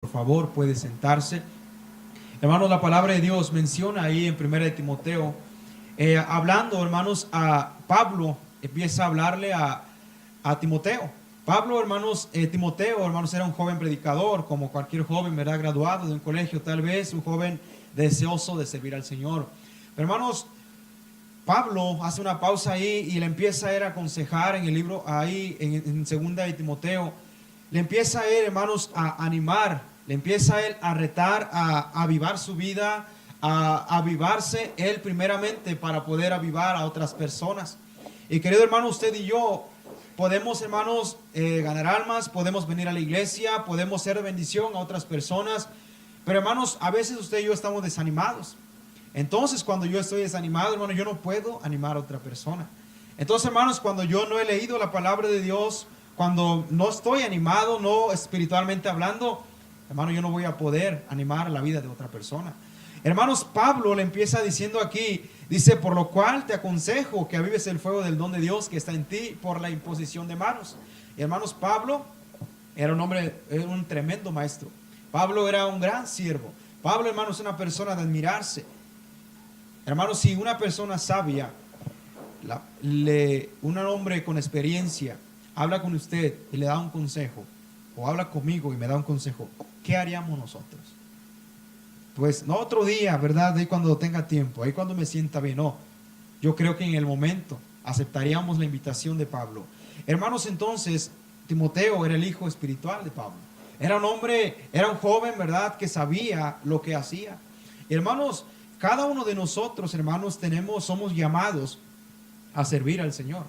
Por favor, puede sentarse. Hermanos, la palabra de Dios menciona ahí en 1 de Timoteo, hablando, hermanos, a Pablo, empieza a hablarle a Timoteo. Pablo, hermanos, Timoteo, hermanos, era un joven predicador, como cualquier joven, ¿verdad? Graduado de un colegio, tal vez, un joven deseoso de servir al Señor. Pero, hermanos, Pablo hace una pausa ahí y le empieza a aconsejar en el libro, ahí en 2 de Timoteo, le empieza a hermanos, a animar, le empieza a él a retar, a avivar su vida, a avivarse él primeramente para poder avivar a otras personas. Y querido hermano, usted y yo podemos, hermanos, ganar almas, podemos venir a la iglesia, podemos ser de bendición a otras personas, pero hermanos, a veces usted y yo estamos desanimados. Entonces, cuando yo estoy desanimado, hermano, yo no puedo animar a otra persona. Entonces, hermanos, cuando yo no he leído la palabra de Dios, cuando no estoy animado, no espiritualmente hablando, hermano, yo no voy a poder animar la vida de otra persona. Hermanos, Pablo le empieza diciendo aquí, dice, por lo cual te aconsejo que avives el fuego del don de Dios que está en ti por la imposición de manos. Y hermanos, Pablo era un hombre, era un tremendo maestro. Pablo era un gran siervo. Pablo, hermanos, es una persona de admirarse. Hermanos, si una persona sabia, un hombre con experiencia, habla con usted y le da un consejo, o habla conmigo y me da un consejo, ¿qué haríamos nosotros? Pues no otro día, ¿verdad? Ahí cuando tenga tiempo, ahí cuando me sienta bien, no. Yo creo que en el momento aceptaríamos la invitación de Pablo. Hermanos, entonces, Timoteo era el hijo espiritual de Pablo. Era un hombre, era un joven, ¿verdad? Que sabía lo que hacía. Hermanos, cada uno de nosotros, hermanos, somos llamados a servir al Señor.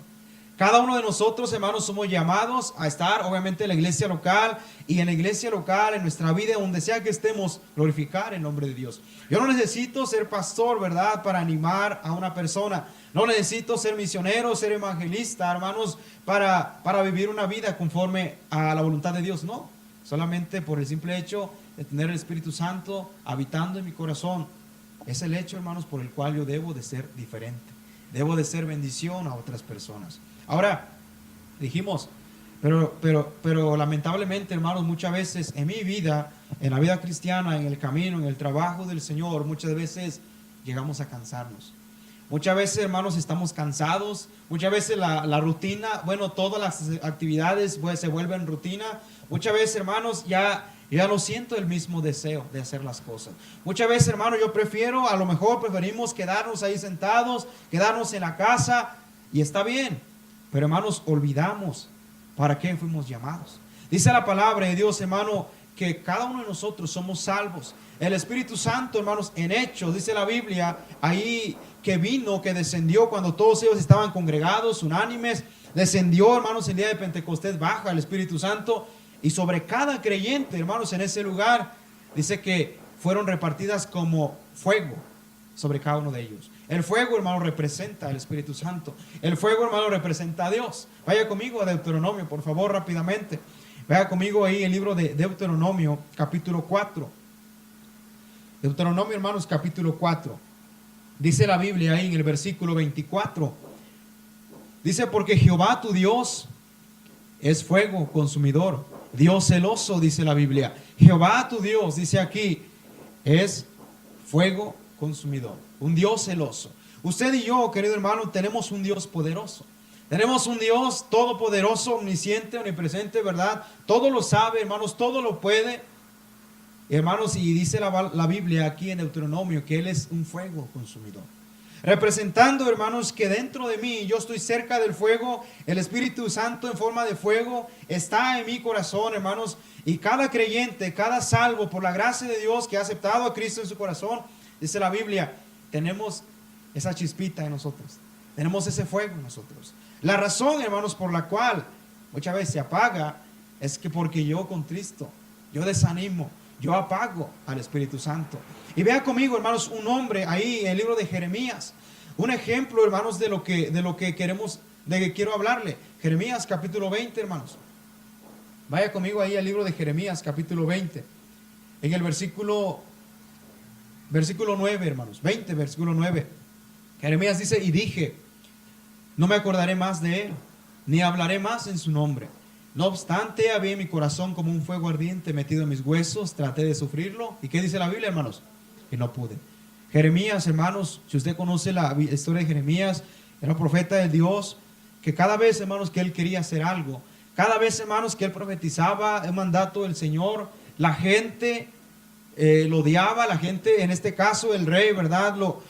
Cada uno de nosotros, hermanos, somos llamados a estar, obviamente, en la iglesia local, y en la iglesia local, en nuestra vida, donde sea que estemos, glorificar el nombre de Dios. Yo no necesito ser pastor, ¿verdad?, para animar a una persona. No necesito ser misionero, ser evangelista, hermanos, para vivir una vida conforme a la voluntad de Dios. No, solamente por el simple hecho de tener el Espíritu Santo habitando en mi corazón. Es el hecho, hermanos, por el cual yo debo de ser diferente. Debo de ser bendición a otras personas. Ahora, dijimos, pero lamentablemente, hermanos, muchas veces en mi vida, en la vida cristiana, en el camino, en el trabajo del Señor, muchas veces llegamos a cansarnos. Muchas veces, hermanos, estamos cansados. Muchas veces la rutina, bueno, todas las actividades pues, se vuelven rutina. Muchas veces, hermanos, ya no siento el mismo deseo de hacer las cosas. Muchas veces, hermano, a lo mejor preferimos quedarnos ahí sentados, quedarnos en la casa, y está bien. Pero, hermanos, olvidamos para qué fuimos llamados. Dice la palabra de Dios, hermano, que cada uno de nosotros somos salvos. El Espíritu Santo, hermanos, en Hechos, dice la Biblia, ahí que vino, que descendió cuando todos ellos estaban congregados, unánimes, descendió, hermanos, el día de Pentecostés, baja el Espíritu Santo. Y sobre cada creyente, hermanos, en ese lugar, dice que fueron repartidas como fuego sobre cada uno de ellos. El fuego, hermano, representa al Espíritu Santo. El fuego, hermano, representa a Dios. Vaya conmigo a Deuteronomio, por favor, rápidamente. Vaya conmigo ahí el libro de Deuteronomio, capítulo 4. Deuteronomio, hermanos, capítulo 4. Dice la Biblia ahí en el versículo 24. Dice, porque Jehová tu Dios es fuego consumidor, Dios celoso, dice la Biblia. Jehová tu Dios, dice aquí, es fuego consumidor, un Dios celoso. Usted y yo, querido hermano, tenemos un Dios poderoso. Tenemos un Dios todopoderoso, omnisciente, omnipresente, ¿verdad? Todo lo sabe, hermanos, todo lo puede. Hermanos, y dice la Biblia aquí en Deuteronomio que Él es un fuego consumidor. Representando, hermanos, que dentro de mí, yo estoy cerca del fuego, el Espíritu Santo en forma de fuego está en mi corazón, hermanos, y cada creyente, cada salvo por la gracia de Dios que ha aceptado a Cristo en su corazón, dice la Biblia, tenemos esa chispita en nosotros, tenemos ese fuego en nosotros. La razón, hermanos, por la cual muchas veces se apaga es que porque yo con Cristo, yo desanimo, yo apago al Espíritu Santo. Y vea conmigo, hermanos, un hombre ahí en el libro de Jeremías. Un ejemplo, hermanos, de lo que quiero hablarle. Jeremías capítulo 20, hermanos. Vaya conmigo ahí al libro de Jeremías capítulo 20. En el versículo 9, hermanos. 20, versículo 9. Jeremías dice, y dije, no me acordaré más de él, ni hablaré más en su nombre. No obstante, había en mi corazón como un fuego ardiente metido en mis huesos. Traté de sufrirlo. ¿Y qué dice la Biblia, hermanos? Que no pude. Jeremías, hermanos, si usted conoce la historia de Jeremías, era un profeta de Dios, que cada vez, hermanos, que él quería hacer algo, cada vez, hermanos, que él profetizaba el mandato del Señor, la gente lo odiaba, la gente, en este caso el rey, ¿verdad? Lo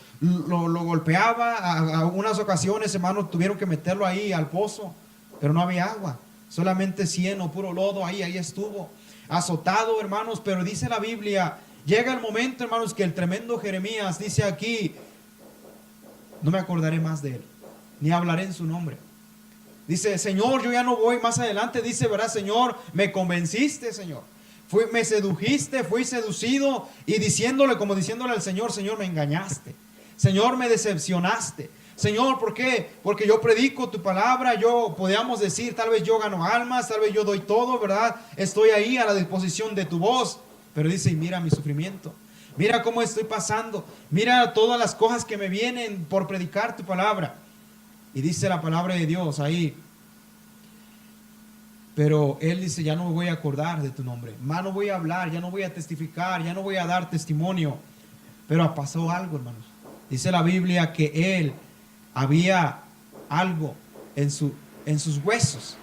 golpeaba. A unas ocasiones, hermanos, tuvieron que meterlo ahí al pozo, pero no había agua, solamente cieno, puro lodo, ahí estuvo, azotado, hermanos. Pero dice la Biblia, llega el momento, hermanos, que el tremendo Jeremías dice aquí, no me acordaré más de él, ni hablaré en su nombre. Dice, Señor, yo ya no voy más adelante. Dice, ¿verdad, Señor? Me convenciste, Señor. Me sedujiste, fui seducido. Y diciéndole, como diciéndole al Señor, Señor, me engañaste. Señor, me decepcionaste. Señor, ¿por qué? Porque yo predico tu palabra. Yo, podríamos decir, tal vez yo gano almas, tal vez yo doy todo, ¿verdad? Estoy ahí a la disposición de tu voz. Pero dice, mira mi sufrimiento. Mira cómo estoy pasando. Mira todas las cosas que me vienen por predicar tu palabra. Y dice la palabra de Dios ahí. Pero él dice, ya no me voy a acordar de tu nombre. Más no voy a hablar, ya no voy a testificar, ya no voy a dar testimonio. Pero pasó algo, hermanos. Dice la Biblia que él había algo en sus huesos.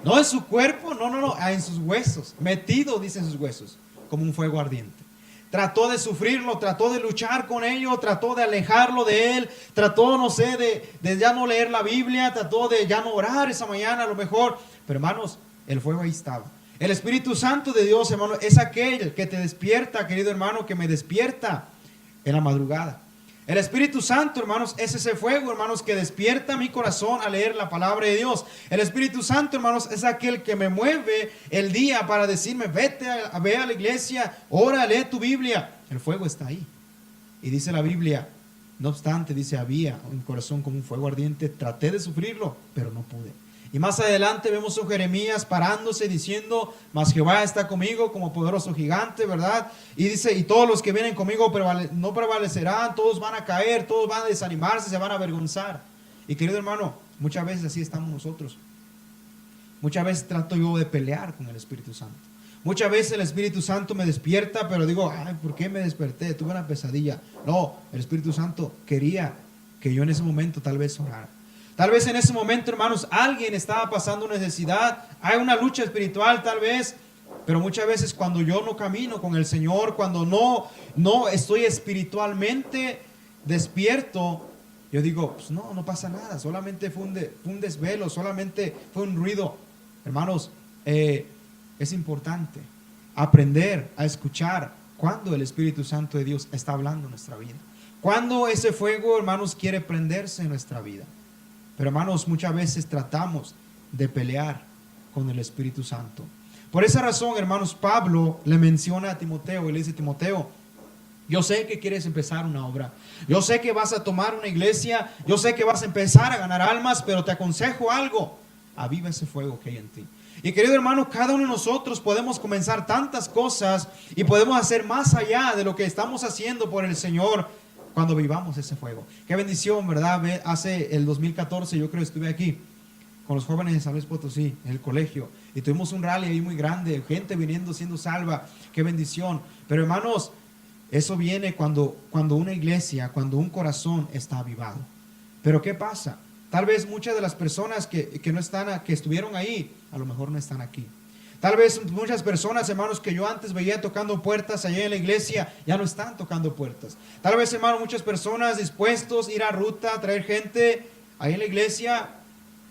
No en su cuerpo, no, en sus huesos. Metido, dice, en sus huesos, como un fuego ardiente. Trató de sufrirlo, trató de luchar con ello, trató de alejarlo de él, trató, no sé, de ya no leer la Biblia, trató de ya no orar esa mañana a lo mejor. Pero hermanos, el fuego ahí estaba. El Espíritu Santo de Dios, hermano, es aquel que te despierta, querido hermano, que me despierta en la madrugada. El Espíritu Santo, hermanos, es ese fuego, hermanos, que despierta mi corazón a leer la palabra de Dios. El Espíritu Santo, hermanos, es aquel que me mueve el día para decirme, ve a la iglesia, ora, lee tu Biblia. El fuego está ahí. Y dice la Biblia, no obstante, dice, había un corazón como un fuego ardiente. Traté de sufrirlo, pero no pude. Y más adelante vemos a Jeremías parándose diciendo, mas Jehová está conmigo como poderoso gigante, ¿verdad? Y dice, y todos los que vienen conmigo no prevalecerán, todos van a caer, todos van a desanimarse, se van a avergonzar. Y querido hermano, muchas veces así estamos nosotros. Muchas veces trato yo de pelear con el Espíritu Santo. Muchas veces el Espíritu Santo me despierta, pero digo, ay, ¿por qué me desperté? Tuve una pesadilla. No, el Espíritu Santo quería que yo en ese momento tal vez orara. Tal vez en ese momento, hermanos, alguien estaba pasando necesidad. Hay una lucha espiritual tal vez. Pero muchas veces cuando yo no camino con el Señor, cuando no estoy espiritualmente despierto, yo digo, pues no pasa nada. Solamente fue un desvelo, solamente fue un ruido. Hermanos, es importante aprender a escuchar cuando el Espíritu Santo de Dios está hablando en nuestra vida. Cuando ese fuego, hermanos, quiere prenderse en nuestra vida. Pero hermanos, muchas veces tratamos de pelear con el Espíritu Santo. Por esa razón, hermanos, Pablo le menciona a Timoteo y le dice, Timoteo, yo sé que quieres empezar una obra. Yo sé que vas a tomar una iglesia. Yo sé que vas a empezar a ganar almas, pero te aconsejo algo. Aviva ese fuego que hay en ti. Y querido hermano, cada uno de nosotros podemos comenzar tantas cosas y podemos hacer más allá de lo que estamos haciendo por el Señor cuando vivamos ese fuego. Qué bendición, ¿verdad? Hace el 2014 yo creo que estuve aquí con los jóvenes de San Luis Potosí en el colegio y tuvimos un rally ahí muy grande, gente viniendo siendo salva. Qué bendición. Pero hermanos, eso viene cuando una iglesia, cuando un corazón está avivado. Pero ¿qué pasa? Tal vez muchas de las personas que estuvieron ahí, a lo mejor no están aquí. Tal vez muchas personas, hermanos, que yo antes veía tocando puertas allá en la iglesia, ya no están tocando puertas. Tal vez, hermano, muchas personas dispuestos a ir a ruta, a traer gente ahí en la iglesia,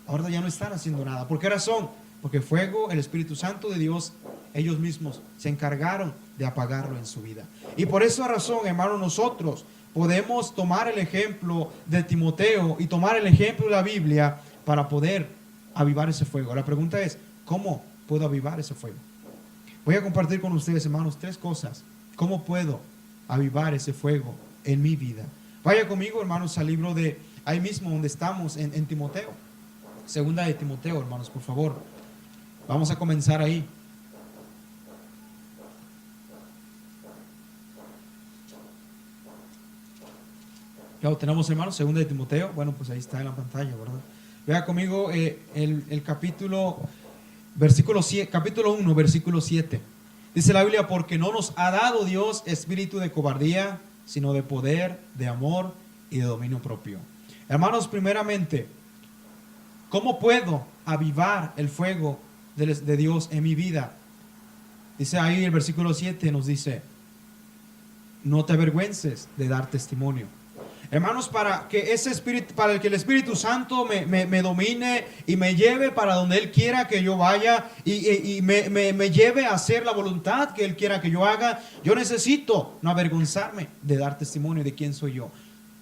ahora ya no están haciendo nada. ¿Por qué razón? Porque el fuego, el Espíritu Santo de Dios, ellos mismos se encargaron de apagarlo en su vida. Y por esa razón, hermano, nosotros podemos tomar el ejemplo de Timoteo y tomar el ejemplo de la Biblia para poder avivar ese fuego. La pregunta es, ¿cómo puedo avivar ese fuego? Voy a compartir con ustedes, hermanos, 3 cosas. ¿Cómo puedo avivar ese fuego en mi vida? Vaya conmigo, hermanos, al libro de ahí mismo donde estamos, en Timoteo. Segunda de Timoteo, hermanos, por favor. Vamos a comenzar ahí. Ya lo tenemos, hermanos, segunda de Timoteo. Bueno, pues ahí está en la pantalla, ¿verdad? Vea conmigo el capítulo capítulo 1, versículo 7. Dice la Biblia, porque no nos ha dado Dios espíritu de cobardía, sino de poder, de amor y de dominio propio. Hermanos, primeramente, ¿cómo puedo avivar el fuego de Dios en mi vida? Dice ahí el versículo 7, nos dice, no te avergüences de dar testimonio. Hermanos, para que el Espíritu Santo me domine y me lleve para donde Él quiera que yo vaya y me lleve a hacer la voluntad que Él quiera que yo haga, yo necesito no avergonzarme de dar testimonio de quién soy yo.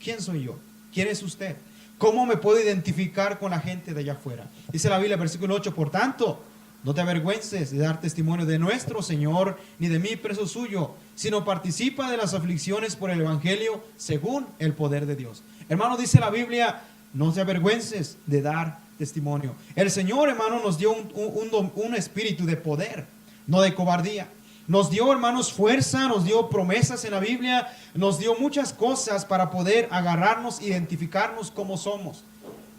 ¿Quién soy yo? ¿Quién es usted? ¿Cómo me puedo identificar con la gente de allá afuera? Dice la Biblia, versículo 8, por tanto, no te avergüences de dar testimonio de nuestro Señor, ni de mí preso suyo, sino participa de las aflicciones por el Evangelio según el poder de Dios. Hermano, dice la Biblia, no te avergüences de dar testimonio. El Señor, hermano, nos dio un espíritu de poder, no de cobardía. Nos dio, hermanos, fuerza, nos dio promesas en la Biblia, nos dio muchas cosas para poder agarrarnos, identificarnos como somos.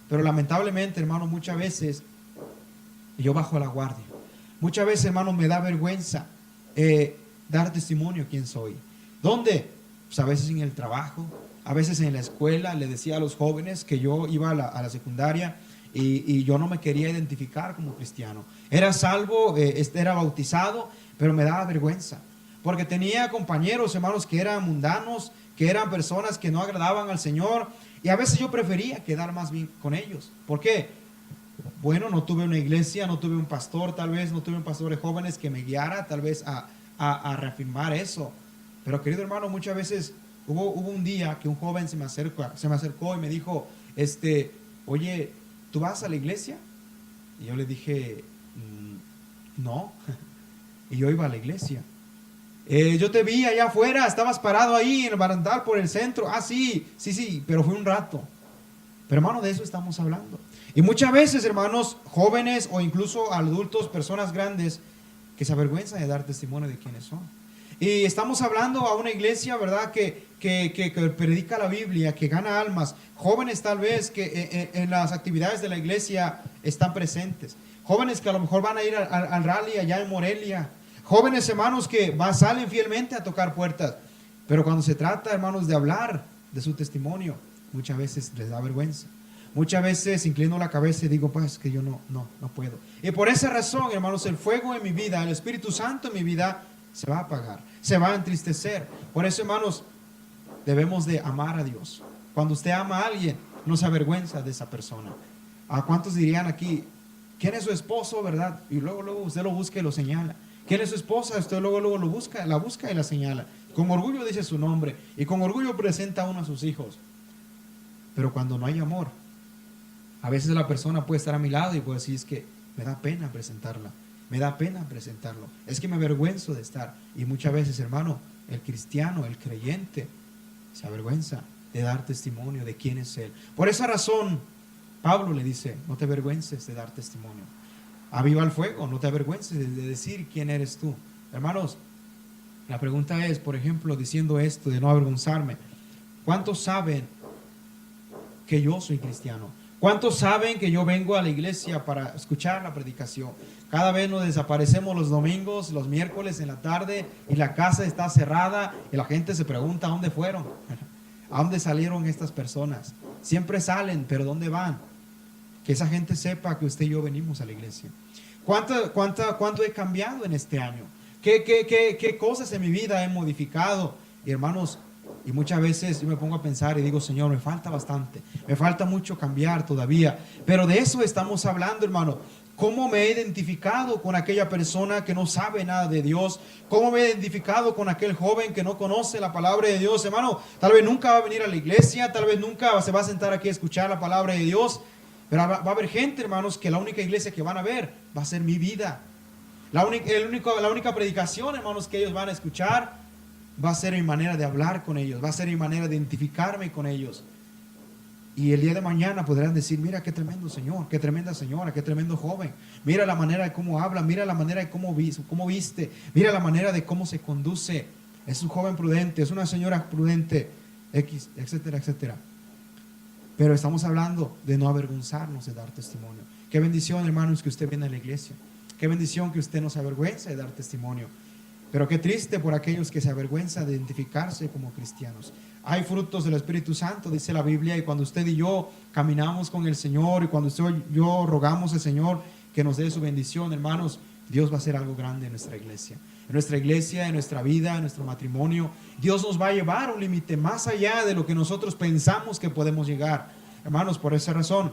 Pero lamentablemente, hermano, muchas veces yo bajo la guardia. Muchas veces, hermanos, me da vergüenza dar testimonio quién soy. ¿Dónde? Pues a veces en el trabajo, a veces en la escuela. Le decía a los jóvenes que yo iba a la secundaria y yo no me quería identificar como cristiano. Era salvo, era bautizado, pero me daba vergüenza. Porque tenía compañeros, hermanos, que eran mundanos, que eran personas que no agradaban al Señor. Y a veces yo prefería quedar más bien con ellos. ¿Por qué? Bueno, no tuve una iglesia, no tuve un pastor, tal vez no tuve un pastor de jóvenes que me guiara, tal vez a reafirmar eso. Pero querido hermano, muchas veces hubo un día que un joven se me acercó y me dijo, oye, ¿tú vas a la iglesia? Y yo le dije, no. Y yo iba a la iglesia. Yo te vi allá afuera, estabas parado ahí en el barandal por el centro. Ah, sí, pero fue un rato. Pero hermano, de eso estamos hablando. Y muchas veces, hermanos, jóvenes o incluso adultos, personas grandes, que se avergüenzan de dar testimonio de quiénes son. Y estamos hablando a una iglesia, ¿verdad?, que predica la Biblia, que gana almas. Jóvenes tal vez que en las actividades de la iglesia están presentes. Jóvenes que a lo mejor van a ir al rally allá en Morelia. Jóvenes, hermanos, que salen fielmente a tocar puertas. Pero cuando se trata, hermanos, de hablar de su testimonio, muchas veces les da vergüenza. Muchas veces inclino la cabeza y digo, pues que yo no puedo. Y por esa razón, hermanos, el fuego en mi vida, el Espíritu Santo en mi vida se va a apagar, se va a entristecer. Por eso, hermanos, debemos de amar a Dios. Cuando usted ama a alguien, no se avergüenza de esa persona. ¿A cuántos dirían aquí, quién es su esposo, verdad? Y luego usted lo busca y lo señala. ¿Quién es su esposa? Usted luego la busca y la señala. Con orgullo dice su nombre y con orgullo presenta a uno a sus hijos. Pero cuando no hay amor, a veces la persona puede estar a mi lado y puede decir, es que me da pena presentarla, me da pena presentarlo, es que me avergüenzo de estar. Y muchas veces, hermano, el cristiano, el creyente, se avergüenza de dar testimonio de quién es Él. Por esa razón, Pablo le dice, no te avergüences de dar testimonio. Aviva el fuego, no te avergüences de decir quién eres tú. Hermanos, la pregunta es, por ejemplo, diciendo esto de no avergonzarme, ¿cuántos saben que yo soy cristiano? ¿Cuántos saben que yo vengo a la iglesia para escuchar la predicación? Cada vez nos desaparecemos los domingos, los miércoles en la tarde y la casa está cerrada y la gente se pregunta ¿a dónde fueron? ¿A dónde salieron estas personas? Siempre salen, pero ¿dónde van? Que esa gente sepa que usted y yo venimos a la iglesia. ¿Cuánto he cambiado en este año? ¿Qué cosas en mi vida he modificado? Y hermanos, y muchas veces yo me pongo a pensar y digo, Señor, me falta bastante, me falta mucho cambiar todavía. Pero de eso estamos hablando, hermano. ¿Cómo me he identificado con aquella persona que no sabe nada de Dios? ¿Cómo me he identificado con aquel joven que no conoce la palabra de Dios? Hermano, tal vez nunca va a venir a la iglesia, tal vez nunca se va a sentar aquí a escuchar la palabra de Dios. Pero va a haber gente, hermanos, que la única iglesia que van a ver va a ser mi vida. La única predicación, hermanos, que ellos van a escuchar va a ser mi manera de hablar con ellos, va a ser mi manera de identificarme con ellos. Y el día de mañana podrán decir, mira qué tremendo señor, qué tremenda señora, qué tremendo joven. Mira la manera de cómo habla, mira la manera de cómo viste, mira la manera de cómo se conduce. Es un joven prudente, es una señora prudente, etcétera, etcétera. Pero estamos hablando de no avergonzarnos de dar testimonio. Qué bendición, hermanos, que usted viene a la iglesia. Qué bendición que usted no se avergüenza de dar testimonio. Pero qué triste por aquellos que se avergüenzan de identificarse como cristianos. Hay frutos del Espíritu Santo, dice la Biblia, y cuando usted y yo caminamos con el Señor, y cuando usted y yo rogamos al Señor que nos dé su bendición, hermanos, Dios va a hacer algo grande en nuestra iglesia. En nuestra iglesia, en nuestra vida, en nuestro matrimonio. Dios nos va a llevar a un límite más allá de lo que nosotros pensamos que podemos llegar. Hermanos, por esa razón,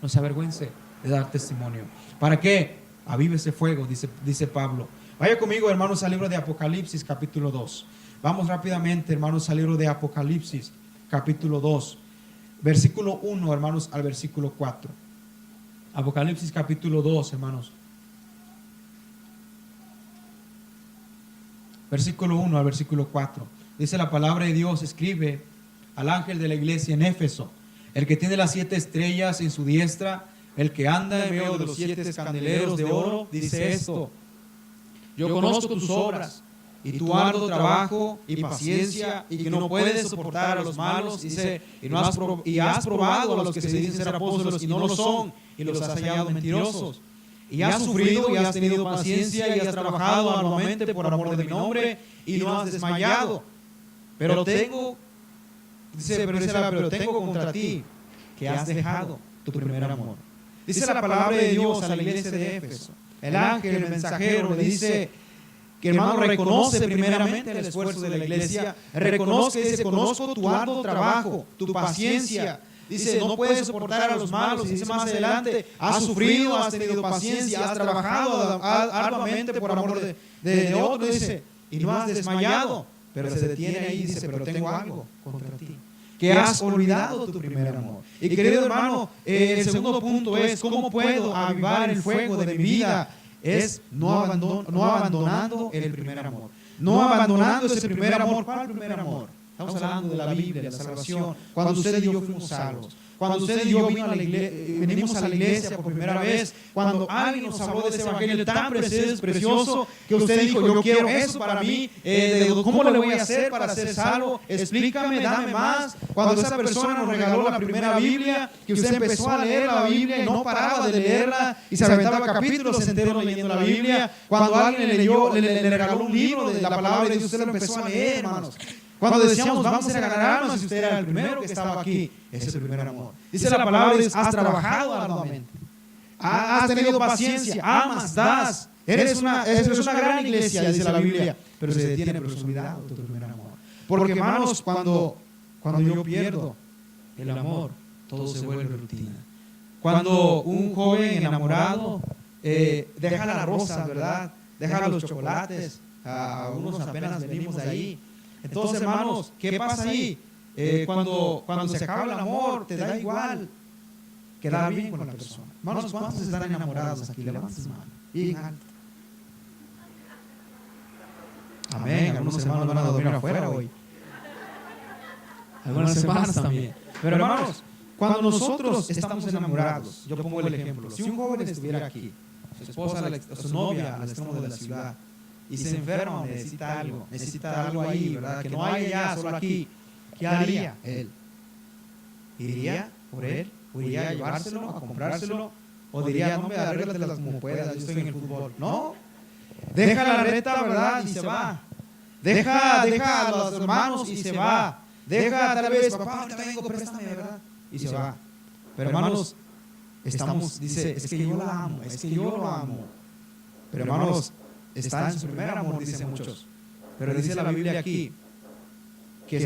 no se avergüence de dar testimonio. ¿Para qué? Avive ese fuego, dice Pablo. Vaya conmigo, hermanos, al libro de Apocalipsis, capítulo 2. Vamos rápidamente, hermanos, al libro de Apocalipsis, capítulo 2. Versículo 1, hermanos, al versículo 4. Apocalipsis, capítulo 2, hermanos. Versículo 1 al versículo 4. Dice la palabra de Dios: escribe al ángel de la iglesia en Éfeso, el que tiene las 7 estrellas en su diestra, el que anda en medio de los 7 candeleros de oro, dice esto: yo conozco tus obras y tu arduo trabajo y paciencia, y que no puedes soportar a los malos, dice, y has probado a los que se dicen ser apóstoles y no lo son, y los has hallado mentirosos. Y has sufrido y has tenido paciencia y has trabajado arduamente por amor de mi nombre y no has desmayado. Pero tengo contra ti que has dejado tu primer amor. Dice la palabra de Dios a la iglesia de Éfeso. El ángel, el mensajero, le dice que, hermano, reconoce primeramente el esfuerzo de la iglesia. Dice: conozco tu arduo trabajo, tu paciencia. Dice: no puedes soportar a los malos. Y dice más adelante: has sufrido, has tenido paciencia, has trabajado arduamente por amor de otro. Dice: y no has desmayado. Pero se detiene ahí y dice: pero tengo algo contra ti, que has olvidado tu primer amor. Y querido hermano, el segundo punto es: ¿cómo puedo avivar el fuego de mi vida? Es no abandonando el primer amor. No abandonando ese primer amor. ¿Cuál primer amor? Estamos hablando de la Biblia, de la salvación. Cuando usted y yo fuimos salvos. Cuando usted y yo venimos a la iglesia por primera vez. Cuando alguien nos habló de ese evangelio tan precioso, que usted dijo: yo quiero eso para mí. ¿Cómo le voy a hacer para ser salvo? Explícame, dame más. Cuando esa persona nos regaló la primera Biblia, que usted empezó a leer la Biblia y no paraba de leerla y se aventaba capítulos enteros leyendo la Biblia. Cuando alguien le regaló un libro de la palabra de Dios, usted lo empezó a leer, hermanos. Cuando decíamos: vamos a agarrarnos, si usted era el primero que estaba aquí. Ese es el primer amor. Dice la palabra de Dios: has trabajado arduamente, has tenido paciencia, amas, das. Eres una gran iglesia, dice la Biblia. Pero se detiene, pero se ha olvidado tu primer amor. Porque, hermanos, cuando yo pierdo el amor, todo se vuelve rutina. Cuando un joven enamorado deja las rosas, ¿verdad? Deja los chocolates. Algunos apenas venimos de ahí. Entonces, hermanos, ¿qué pasa ahí? Cuando se acaba el amor, te da igual quedar bien con la persona. Hermanos, ¿cuántos están enamorados aquí? Levanten su mano. Bien alto. Amén. Algunos hermanos van a dormir afuera hoy. Algunas hermanas también. Pero, hermanos, cuando nosotros estamos enamorados, yo pongo el ejemplo: si un joven estuviera aquí, su esposa o su novia al extremo de la ciudad, y se enferma o necesita algo ahí, ¿verdad? Que no hay allá, solo aquí. ¿Qué haría él? ¿Iría por él? ¿O iría a llevárselo, a comprárselo? ¿O diría: no, me arréglatela como puedas, yo estoy en el fútbol? No. Deja la reta, ¿verdad? Y se va. Deja a los hermanos y se va. Deja tal vez: papá, ahorita vengo, préstame, ¿verdad? Y se va. Pero, hermanos, dice: es que yo la amo, es que yo lo amo. Pero, hermanos, está en su primer amor, dicen muchos. Pero dice la Biblia aquí que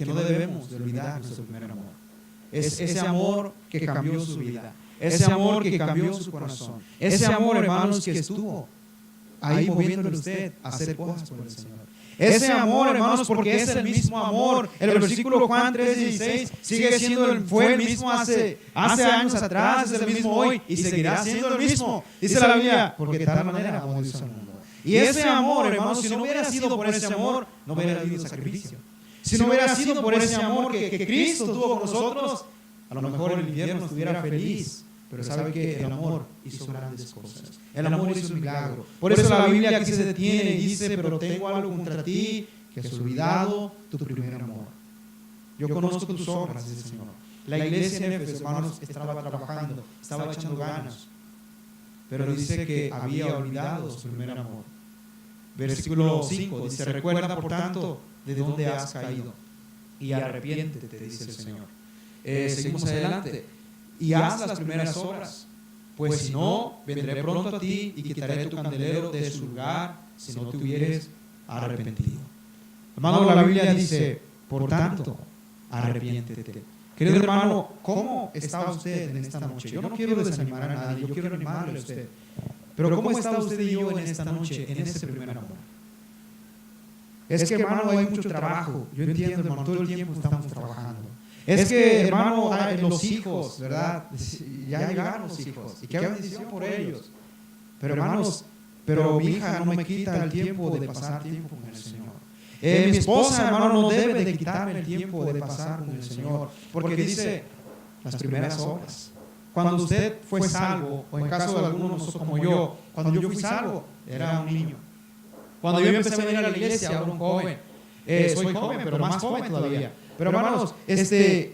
no debemos de olvidar nuestro primer amor. Es ese amor que cambió su vida, ese amor que cambió su corazón, ese amor, hermanos, que estuvo ahí moviéndole usted a hacer cosas por el Señor. Ese amor, hermanos, porque es el mismo amor. El versículo Juan 3:16 fue el mismo hace años atrás, es el mismo hoy y seguirá siendo el mismo. Dice la Biblia: porque de tal manera amó Dios al mundo. Y ese amor, hermanos, si no hubiera sido por ese amor, no hubiera habido sacrificio. Si no hubiera sido por ese amor que Cristo tuvo con nosotros, a lo mejor el infierno estuviera feliz. Pero sabe que el amor hizo grandes cosas. El amor hizo un milagro. Por eso la Biblia aquí se detiene y dice: pero tengo algo contra ti, que has olvidado tu primer amor. Yo conozco tus obras, dice el Señor. La iglesia en Éfeso, hermanos, estaba trabajando, estaba echando ganas. pero dice que había olvidado su primer amor. Versículo 5 dice: recuerda por tanto de dónde has caído y arrepiéntete, te dice el Señor. Seguimos adelante. Y haz las primeras obras, pues si no, vendré pronto a ti y quitaré tu candelero de su lugar si no te hubieres arrepentido. Hermano, la Biblia dice: por tanto, arrepiéntete. Querido hermano, ¿cómo está usted en esta noche? Yo no quiero desanimar a nadie, yo quiero animarle a usted. Pero ¿cómo está usted y yo en esta noche, en ese primer amor? Es que, hermano, hay mucho trabajo. Yo entiendo, hermano, todo el tiempo estamos trabajando. Es que, hermano, hay los hijos, ¿verdad? Ya llegaron los hijos. Y qué bendición por ellos. Pero, hermanos, pero mi hija no me quita el tiempo de pasar tiempo con el Señor. Mi esposa, hermano, no debe de quitarme el tiempo de pasar con el Señor. Porque dice las primeras obras. Cuando usted fue salvo, o en caso de algunos de nosotros como yo, cuando yo fui salvo, era un niño. Cuando yo empecé a venir a la iglesia, era un joven. Soy joven, pero más joven todavía. Pero hermanos,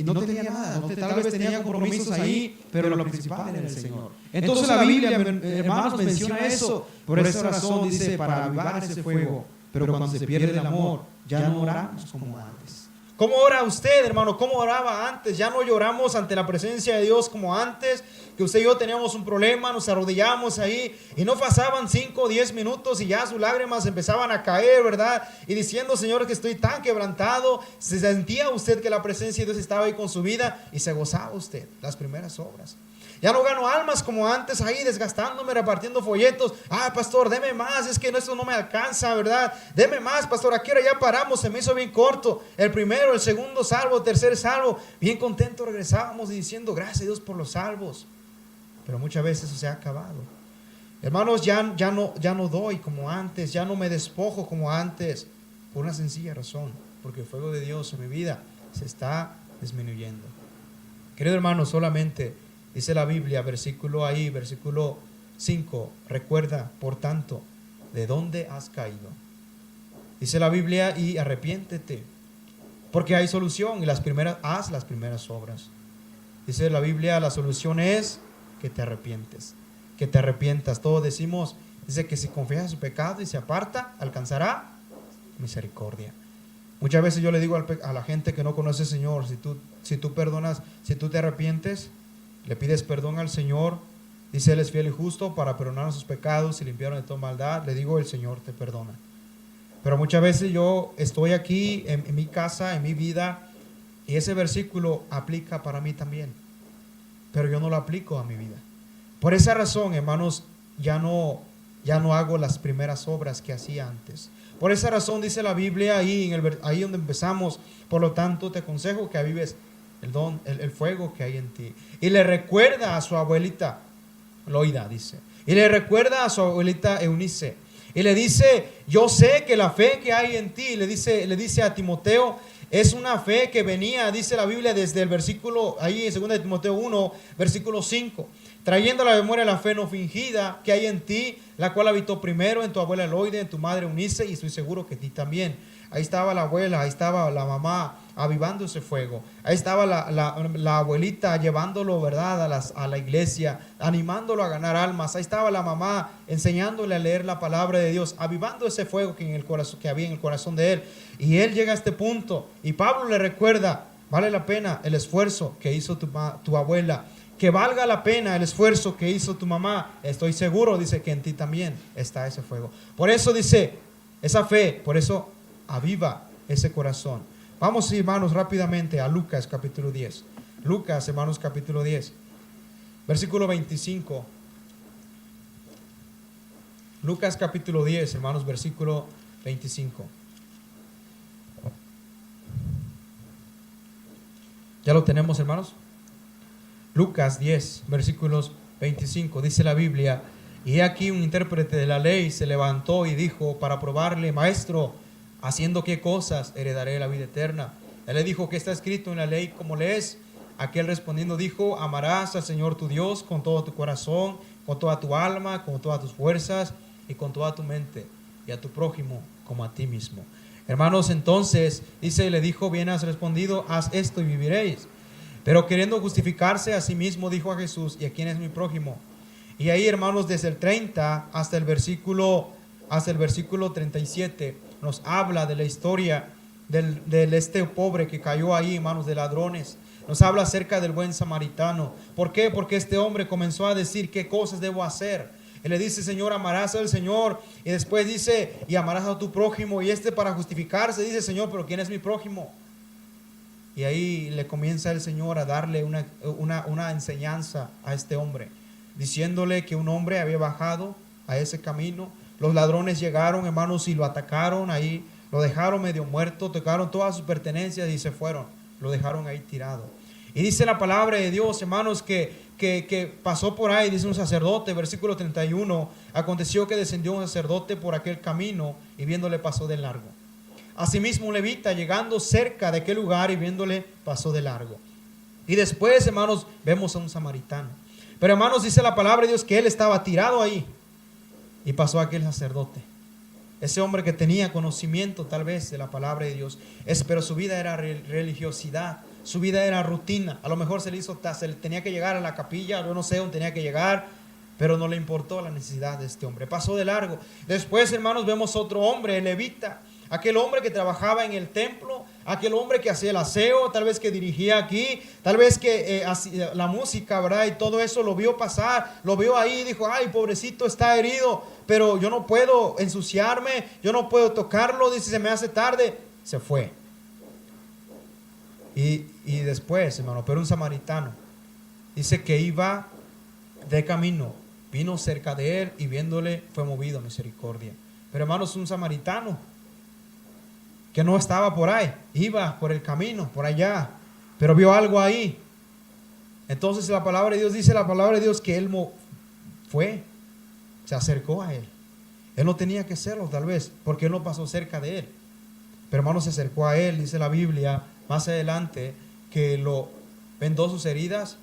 no tenía nada, tal vez tenía compromisos ahí, pero lo principal era el Señor. Entonces la Biblia, hermanos, menciona eso. Por esa razón dice: para avivar ese fuego. Pero cuando se pierde el amor, ya no oramos como antes. ¿Cómo ora usted, hermano? ¿Cómo oraba antes? Ya no lloramos ante la presencia de Dios como antes, que usted y yo teníamos un problema, nos arrodillamos ahí y no pasaban 5 o 10 minutos y ya sus lágrimas empezaban a caer, ¿verdad? Y diciendo: Señor, que estoy tan quebrantado. Se sentía usted que la presencia de Dios estaba ahí con su vida y se gozaba usted las primeras obras. Ya no gano almas como antes ahí desgastándome, repartiendo folletos. Pastor, deme más, es que esto no me alcanza, ¿verdad? Deme más, pastor, aquí ahora ya paramos, se me hizo bien corto. El primero, el segundo salvo, el tercer salvo. Bien contento regresábamos y diciendo: gracias a Dios por los salvos. Pero muchas veces eso se ha acabado. Hermanos, ya no doy como antes, ya no me despojo como antes. Por una sencilla razón: porque el fuego de Dios en mi vida se está disminuyendo. Querido hermano, solamente dice la Biblia, versículo 5, recuerda, por tanto, de dónde has caído. Dice la Biblia: y arrepiéntete, porque hay solución, y haz las primeras obras. Dice la Biblia: la solución es que te arrepientas. Todos decimos, dice que si confiesa su pecado y se aparta, alcanzará misericordia. Muchas veces yo le digo a la gente que no conoce al Señor: si tú perdonas, si tú te arrepientes, le pides perdón al Señor, dice: Él es fiel y justo para perdonar sus pecados y limpiarnos de toda maldad. Le digo: el Señor te perdona. Pero muchas veces yo estoy aquí en mi casa, en mi vida, y ese versículo aplica para mí también, pero yo no lo aplico a mi vida. Por esa razón, hermanos, ya no hago las primeras obras que hacía antes. Por esa razón dice la Biblia ahí donde empezamos: por lo tanto te aconsejo que avives el fuego que hay en ti. Y le recuerda a su abuelita Loida, dice, y le recuerda a su abuelita Eunice, y le dice: yo sé que la fe que hay en ti, le dice a Timoteo, es una fe que venía, dice la Biblia, desde el versículo, ahí en 2 de Timoteo 1, versículo 5, trayendo a la memoria la fe no fingida que hay en ti, la cual habitó primero en tu abuela Loida, en tu madre Eunice, y estoy seguro que en ti también. Ahí estaba la abuela, ahí estaba la mamá avivando ese fuego. Ahí estaba la abuelita llevándolo, ¿verdad?, a la iglesia, animándolo a ganar almas. Ahí estaba la mamá enseñándole a leer la palabra de Dios, avivando ese fuego que había en el corazón de él. Y él llega a este punto y Pablo le recuerda: vale la pena el esfuerzo que hizo tu abuela, que valga la pena el esfuerzo que hizo tu mamá. Estoy seguro, dice, que en ti también está ese fuego. Por eso dice, esa fe, por eso aviva ese corazón. Vamos, hermanos, rápidamente a Lucas capítulo 10. Lucas, hermanos, capítulo 10, versículo 25. Lucas capítulo 10, hermanos, versículo 25. ¿Ya lo tenemos, hermanos? Lucas 10, versículos 25. Dice la Biblia: y he aquí un intérprete de la ley se levantó y dijo para probarle: Maestro, ¿haciendo qué cosas heredaré la vida eterna? Él le dijo: ¿qué está escrito en la ley? ¿Cómo lees? Aquel respondiendo dijo: amarás al Señor tu Dios con todo tu corazón, con toda tu alma, con todas tus fuerzas y con toda tu mente, y a tu prójimo como a ti mismo. Hermanos, entonces dice, le dijo: bien has respondido, haz esto y viviréis. Pero queriendo justificarse a sí mismo, dijo a Jesús: ¿y a quién es mi prójimo? Y ahí, hermanos, desde el 30 hasta el versículo 37, nos habla de la historia de este pobre que cayó ahí en manos de ladrones. Nos habla acerca del buen samaritano. ¿Por qué? Porque este hombre comenzó a decir qué cosas debo hacer. Él le dice, Señor, amarás al Señor. Y después dice, y amarás a tu prójimo. Y para justificarse dice, Señor, pero ¿quién es mi prójimo? Y ahí le comienza el Señor a darle una enseñanza a este hombre, diciéndole que un hombre había bajado a ese camino. Los ladrones llegaron, hermanos, y lo atacaron ahí. Lo dejaron medio muerto, tocaron todas sus pertenencias y se fueron. Lo dejaron ahí tirado. Y dice la palabra de Dios, hermanos, que pasó por ahí, dice un sacerdote, versículo 31, aconteció que descendió un sacerdote por aquel camino y viéndole pasó de largo. Asimismo un levita llegando cerca de aquel lugar y viéndole pasó de largo. Y después, hermanos, vemos a un samaritano. Pero, hermanos, dice la palabra de Dios que él estaba tirado ahí y pasó aquel sacerdote. Ese hombre que tenía conocimiento tal vez de la palabra de Dios, pero su vida era religiosidad, su vida era rutina. A lo mejor se le tenía que llegar a la capilla, yo no sé dónde tenía que llegar, pero no le importó la necesidad de este hombre. Pasó de largo. Después, hermanos, vemos otro hombre, el levita, aquel hombre que trabajaba en el templo, aquel hombre que hacía el aseo, tal vez que dirigía aquí, tal vez que hacía la música, ¿verdad? Y todo eso lo vio pasar, lo vio ahí y dijo, ay, pobrecito, está herido, pero yo no puedo ensuciarme, yo no puedo tocarlo, dice, se me hace tarde, se fue. Y después, hermano, pero un samaritano, dice que iba de camino, vino cerca de él y viéndole fue movido a misericordia. Pero, hermanos, un samaritano que no estaba por ahí, iba por el camino, por allá, pero vio algo ahí. Entonces la palabra de Dios dice, la palabra de Dios, que él se acercó a él. Él no tenía que hacerlo tal vez, porque él no pasó cerca de él. Pero, hermano, se acercó a él, dice la Biblia, más adelante, que lo vendó sus heridas,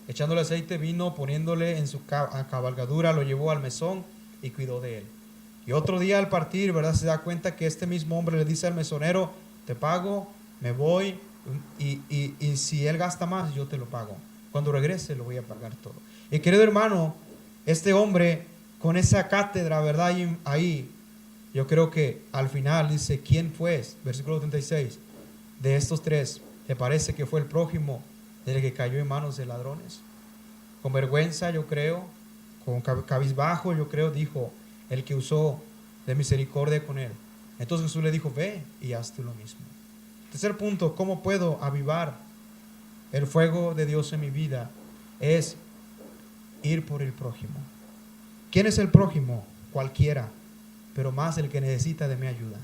echándole aceite, vino, poniéndole en su cabalgadura, lo llevó al mesón y cuidó de él. Y otro día al partir, ¿verdad? Se da cuenta que este mismo hombre le dice al mesonero, te pago, me voy, y si él gasta más, yo te lo pago. Cuando regrese, lo voy a pagar todo. Y querido hermano, este hombre, con esa cátedra, ¿verdad? Ahí, yo creo que al final dice, ¿quién fue? Versículo 36, de estos tres, ¿te parece que fue el prójimo del que cayó en manos de ladrones? Con vergüenza, yo creo, con cabizbajo, yo creo, dijo, el que usó de misericordia con él. Entonces Jesús le dijo, ve y haz tú lo mismo. Tercer punto, ¿cómo puedo avivar el fuego de Dios en mi vida? Es ir por el prójimo. ¿Quién es el prójimo? Cualquiera, pero más el que necesita de mi ayuda.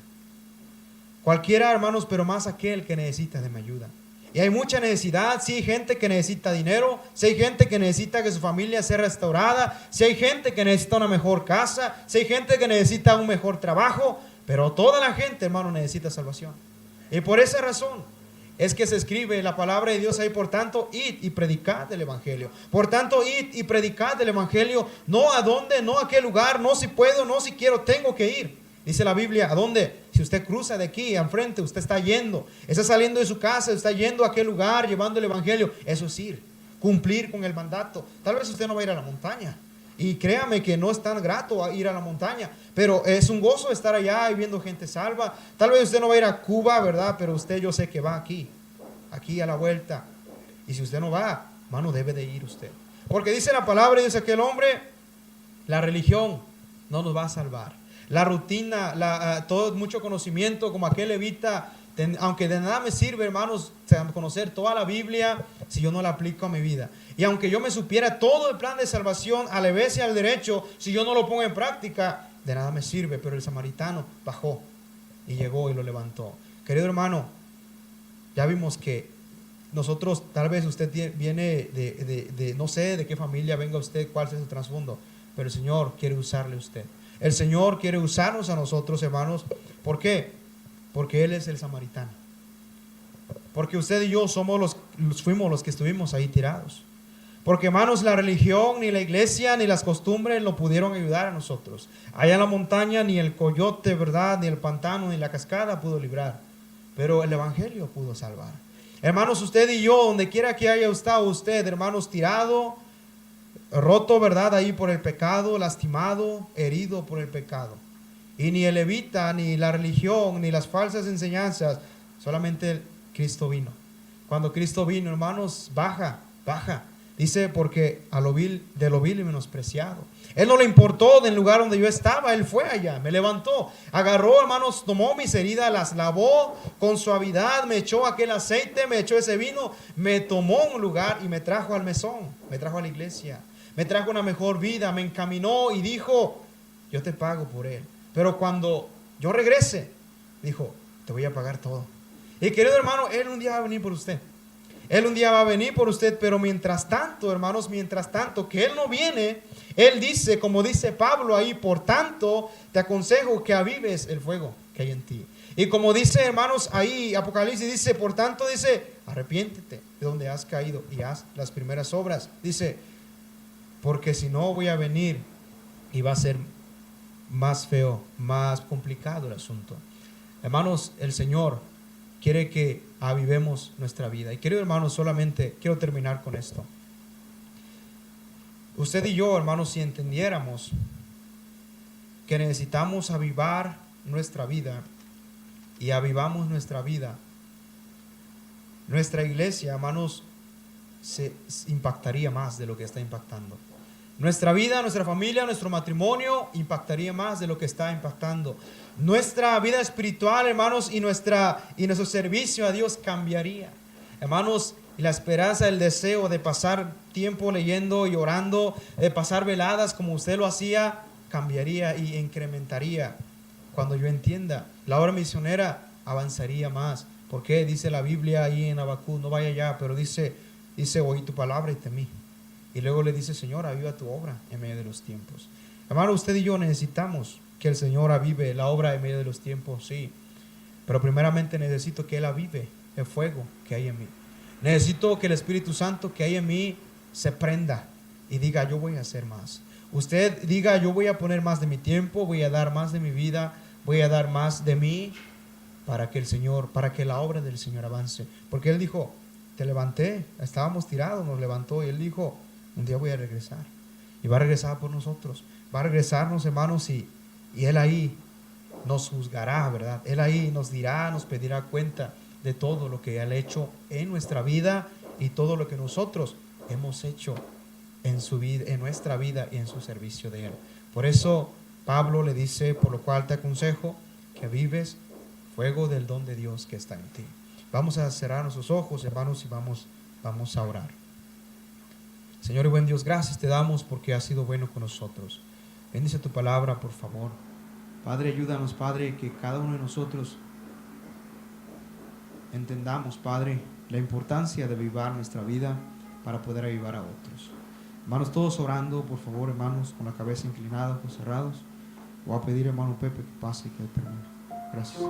Cualquiera, hermanos, pero más aquel que necesita de mi ayuda. Y hay mucha necesidad, sí hay gente que necesita dinero, sí hay gente que necesita que su familia sea restaurada, sí hay gente que necesita una mejor casa, sí hay gente que necesita un mejor trabajo, pero toda la gente, hermano, necesita salvación. Y por esa razón es que se escribe la palabra de Dios ahí, por tanto, id y predicad el evangelio. Por tanto, id y predicad el evangelio, no a dónde, no a qué lugar, no si puedo, no si quiero, tengo que ir. Dice la Biblia, ¿a dónde? Si usted cruza de aquí enfrente, usted está yendo, está saliendo de su casa, está yendo a aquel lugar, llevando el evangelio. Eso es ir, cumplir con el mandato. Tal vez usted no va a ir a la montaña, y créame que no es tan grato ir a la montaña, pero es un gozo estar allá y viendo gente salva. Tal vez usted no va a ir a Cuba, ¿verdad? Pero usted, yo sé que va aquí a la vuelta. Y si usted no va, hermano, debe de ir usted. Porque dice la palabra, dice aquel hombre, la religión no nos va a salvar. La rutina, todo mucho conocimiento como aquel levita, aunque de nada me sirve, hermanos, conocer toda la Biblia si yo no la aplico a mi vida. Y aunque yo me supiera todo el plan de salvación al revés y al derecho, si yo no lo pongo en práctica, de nada me sirve. Pero el samaritano bajó y llegó y lo levantó. Querido hermano, ya vimos que nosotros, tal vez usted viene de no sé de qué familia venga usted, cuál es su trasfondo, pero el Señor quiere usarle a usted. El Señor quiere usarnos a nosotros, hermanos. ¿Por qué? Porque Él es el samaritano. Porque usted y yo fuimos los que estuvimos ahí tirados. Porque, hermanos, la religión, ni la iglesia, ni las costumbres no pudieron ayudar a nosotros. Allá en la montaña ni el coyote, ¿verdad? Ni el pantano, ni la cascada pudo librar. Pero el evangelio pudo salvar. Hermanos, usted y yo, donde quiera que haya estado usted, hermanos, tirado, roto, ¿verdad? Ahí por el pecado, lastimado, herido por el pecado. Y ni el levita, ni la religión, ni las falsas enseñanzas, solamente Cristo vino. Cuando Cristo vino, hermanos, baja. Dice, porque de lo vil y menospreciado. Él no le importó del lugar donde yo estaba, Él fue allá, me levantó, agarró, hermanos, tomó mis heridas, las lavó con suavidad, me echó aquel aceite, me echó ese vino, me tomó un lugar y me trajo al mesón, me trajo a la iglesia, me trajo una mejor vida, me encaminó y dijo, yo te pago por Él. Pero cuando yo regrese, dijo, te voy a pagar todo. Y querido hermano, Él un día va a venir por usted. Él un día va a venir por usted, pero mientras tanto, hermanos, mientras tanto que Él no viene, Él dice, como dice Pablo ahí, por tanto, te aconsejo que avives el fuego que hay en ti. Y como dice, hermanos, ahí Apocalipsis dice, por tanto, dice, arrepiéntete de donde has caído y haz las primeras obras. Dice, porque si no voy a venir y va a ser más feo, más complicado el asunto. Hermanos, el Señor quiere que avivemos nuestra vida. Y querido hermano, solamente quiero terminar con esto. Usted y yo, hermanos, si entendiéramos que necesitamos avivar nuestra vida y avivamos nuestra vida, nuestra iglesia, hermanos, se impactaría más de lo que está impactando. Nuestra vida, nuestra familia, nuestro matrimonio impactaría más de lo que está impactando. Nuestra vida espiritual, hermanos, y nuestro servicio a Dios cambiaría. Hermanos, y la esperanza, el deseo de pasar tiempo leyendo y orando, de pasar veladas como usted lo hacía, cambiaría y incrementaría. Cuando yo entienda, la obra misionera avanzaría más. Porque dice la Biblia ahí en Habacuc, no vaya allá, pero dice, oí tu palabra y temí. Y luego le dice, Señor, aviva tu obra en medio de los tiempos. Hermano, usted y yo necesitamos que el Señor avive la obra en medio de los tiempos, sí. Pero primeramente necesito que Él avive el fuego que hay en mí. Necesito que el Espíritu Santo que hay en mí se prenda y diga, yo voy a hacer más. Usted diga, yo voy a poner más de mi tiempo, voy a dar más de mi vida, voy a dar más de mí para que la obra del Señor avance. Porque Él dijo, te levanté, estábamos tirados, nos levantó y Él dijo, un día voy a regresar. Y va a regresar por nosotros. Va a regresarnos, hermanos, y Él ahí nos juzgará, ¿verdad? Él ahí nos dirá, nos pedirá cuenta de todo lo que Él ha hecho en nuestra vida y todo lo que nosotros hemos hecho en su vida, en nuestra vida y en su servicio de Él. Por eso Pablo le dice, por lo cual te aconsejo que vives fuego del don de Dios que está en ti. Vamos a cerrar nuestros ojos, hermanos, y vamos a orar. Señor y buen Dios, gracias te damos porque has sido bueno con nosotros. Bendice tu palabra, por favor. Padre, ayúdanos, Padre, que cada uno de nosotros entendamos, Padre, la importancia de avivar nuestra vida para poder avivar a otros. Hermanos, todos orando, por favor, hermanos, con la cabeza inclinada, ojos cerrados. Voy a pedir, hermano Pepe, que pase y que termine. Gracias.